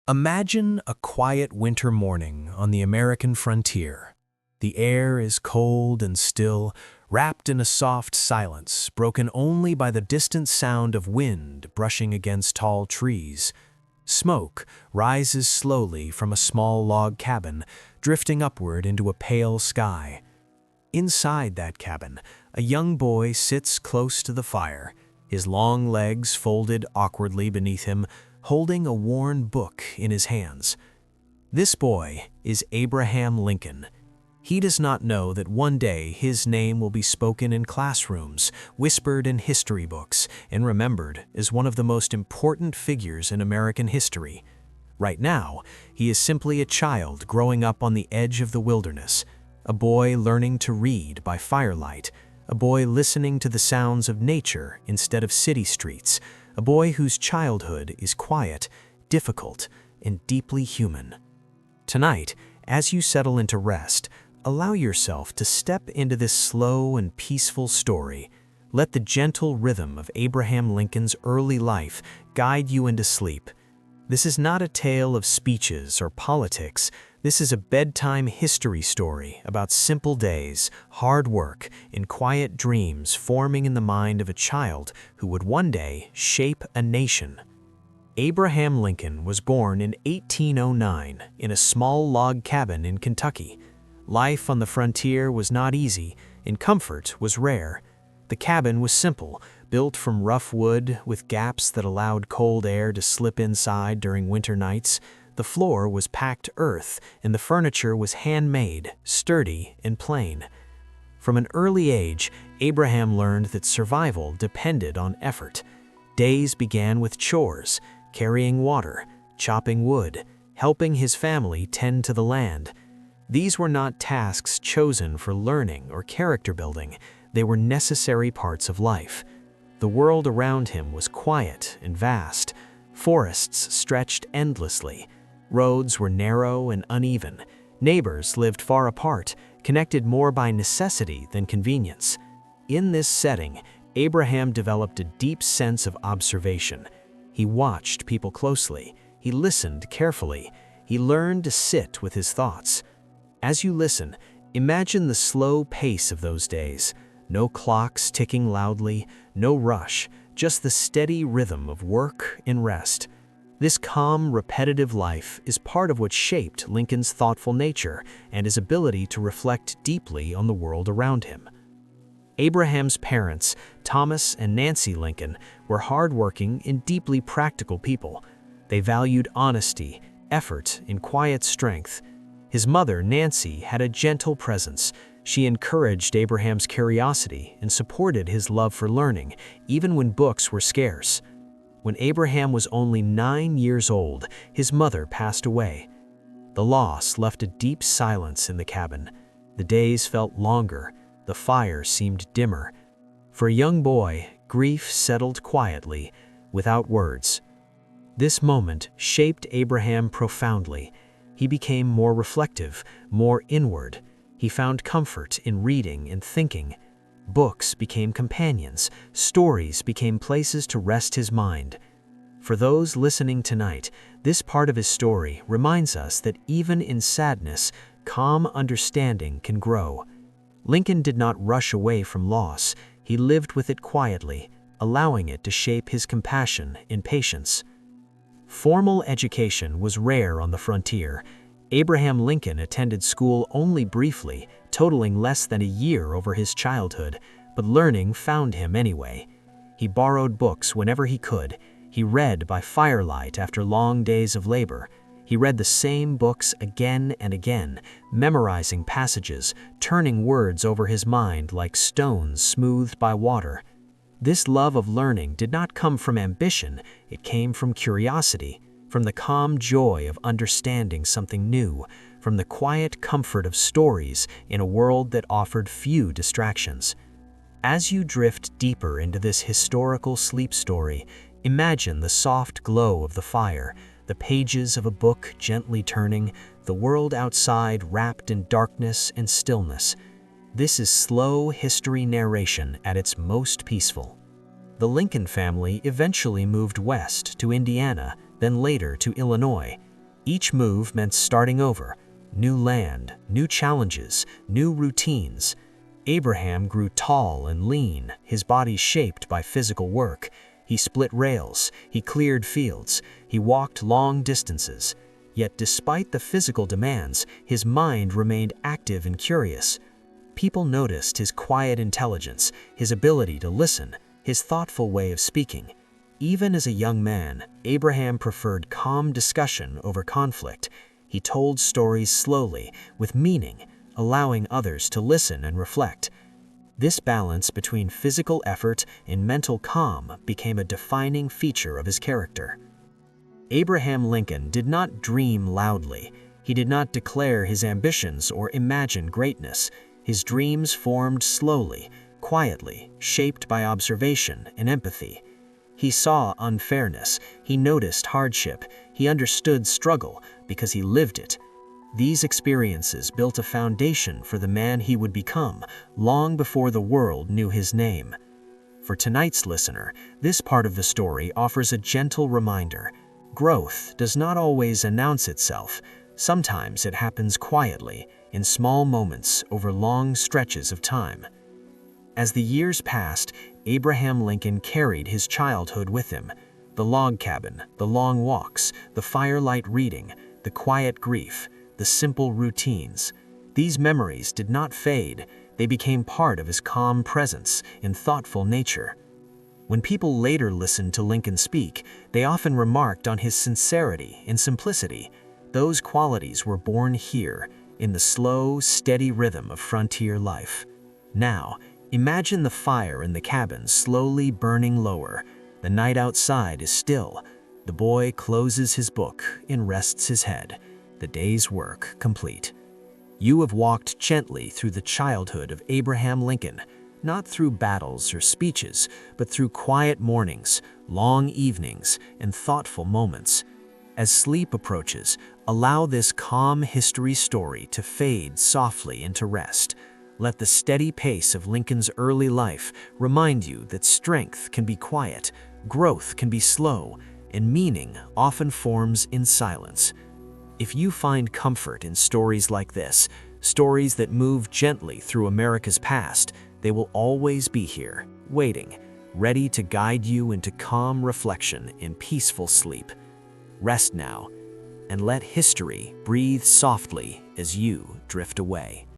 Imagine a quiet winter morning on the American frontier. The air is cold and still, wrapped in a soft silence, broken only by the distant sound of wind brushing against tall trees. Smoke rises slowly from a small log cabin, drifting upward into a pale sky. Inside that cabin, a young boy sits close to the fire, his long legs folded awkwardly beneath him, holding a worn book in his hands. This boy is Abraham Lincoln. He does not know that one day his name will be spoken in classrooms, whispered in history books, and remembered as one of the most important figures in American history. Right now, he is simply a child growing up on the edge of the wilderness, a boy learning to read by firelight, a boy listening to the sounds of nature instead of city streets, a boy whose childhood is quiet, difficult, and deeply human. Tonight, as you settle into rest, allow yourself to step into this slow and peaceful story. Let the gentle rhythm of Abraham Lincoln's early life guide you into sleep. This is not a tale of speeches or politics. This is a bedtime history story about simple days, hard work, and quiet dreams forming in the mind of a child who would one day shape a nation. Abraham Lincoln was born in 1809 in a small log cabin in Kentucky. Life on the frontier was not easy, and comfort was rare. The cabin was simple, built from rough wood with gaps that allowed cold air to slip inside during winter nights. The floor was packed earth, and the furniture was handmade, sturdy, and plain. From an early age, Abraham learned that survival depended on effort. Days began with chores, carrying water, chopping wood, helping his family tend to the land. These were not tasks chosen for learning or character building. They were necessary parts of life. The world around him was quiet and vast. Forests stretched endlessly. Roads were narrow and uneven. Neighbors lived far apart, connected more by necessity than convenience. In this setting, Abraham developed a deep sense of observation. He watched people closely. He listened carefully. He learned to sit with his thoughts. As you listen, imagine the slow pace of those days. No clocks ticking loudly, no rush, just the steady rhythm of work and rest. This calm, repetitive life is part of what shaped Lincoln's thoughtful nature and his ability to reflect deeply on the world around him. Abraham's parents, Thomas and Nancy Lincoln, were hardworking and deeply practical people. They valued honesty, effort, and quiet strength. His mother, Nancy, had a gentle presence. She encouraged Abraham's curiosity and supported his love for learning, even when books were scarce. When Abraham was only 9 years old, his mother passed away. The loss left a deep silence in the cabin. The days felt longer. The fire seemed dimmer. For a young boy, grief settled quietly, without words. This moment shaped Abraham profoundly. He became more reflective, more inward. He found comfort in reading and thinking. Books became companions. Stories became places to rest his mind. For those listening tonight, this part of his story reminds us that even in sadness, calm understanding can grow. Lincoln did not rush away from loss. He lived with it quietly, allowing it to shape his compassion and patience. Formal education was rare on the frontier. Abraham Lincoln attended school only briefly, totaling less than a year over his childhood, but learning found him anyway. He borrowed books whenever he could. He read by firelight after long days of labor. He read the same books again and again, memorizing passages, turning words over his mind like stones smoothed by water. This love of learning did not come from ambition. It came from curiosity, from the calm joy of understanding something new, from the quiet comfort of stories in a world that offered few distractions. As you drift deeper into this historical sleep story, imagine the soft glow of the fire, the pages of a book gently turning, the world outside wrapped in darkness and stillness. This is slow history narration at its most peaceful. The Lincoln family eventually moved west to Indiana, then later to Illinois. Each move meant starting over, new land, new challenges, new routines. Abraham grew tall and lean, his body shaped by physical work. He split rails, he cleared fields, he walked long distances. Yet despite the physical demands, his mind remained active and curious. People noticed his quiet intelligence, his ability to listen, his thoughtful way of speaking. Even as a young man, Abraham preferred calm discussion over conflict. He told stories slowly, with meaning, allowing others to listen and reflect. This balance between physical effort and mental calm became a defining feature of his character. Abraham Lincoln did not dream loudly. He did not declare his ambitions or imagine greatness. His dreams formed slowly, quietly, shaped by observation and empathy. He saw unfairness, he noticed hardship, he understood struggle because he lived it. These experiences built a foundation for the man he would become long before the world knew his name. For tonight's listener, this part of the story offers a gentle reminder. Growth does not always announce itself. Sometimes it happens quietly, in small moments over long stretches of time. As the years passed, Abraham Lincoln carried his childhood with him. The log cabin, the long walks, the firelight reading, the quiet grief, the simple routines. These memories did not fade. They became part of his calm presence and thoughtful nature. When people later listened to Lincoln speak, they often remarked on his sincerity and simplicity. Those qualities were born here, in the slow, steady rhythm of frontier life. Now, imagine the fire in the cabin slowly burning lower. The night outside is still. The boy closes his book and rests his head, the day's work complete. You have walked gently through the childhood of Abraham Lincoln, not through battles or speeches, but through quiet mornings, long evenings, and thoughtful moments. As sleep approaches, allow this calm history story to fade softly into rest. Let the steady pace of Lincoln's early life remind you that strength can be quiet, growth can be slow, and meaning often forms in silence. If you find comfort in stories like this, stories that move gently through America's past, they will always be here, waiting, ready to guide you into calm reflection and peaceful sleep. Rest now, and let history breathe softly as you drift away.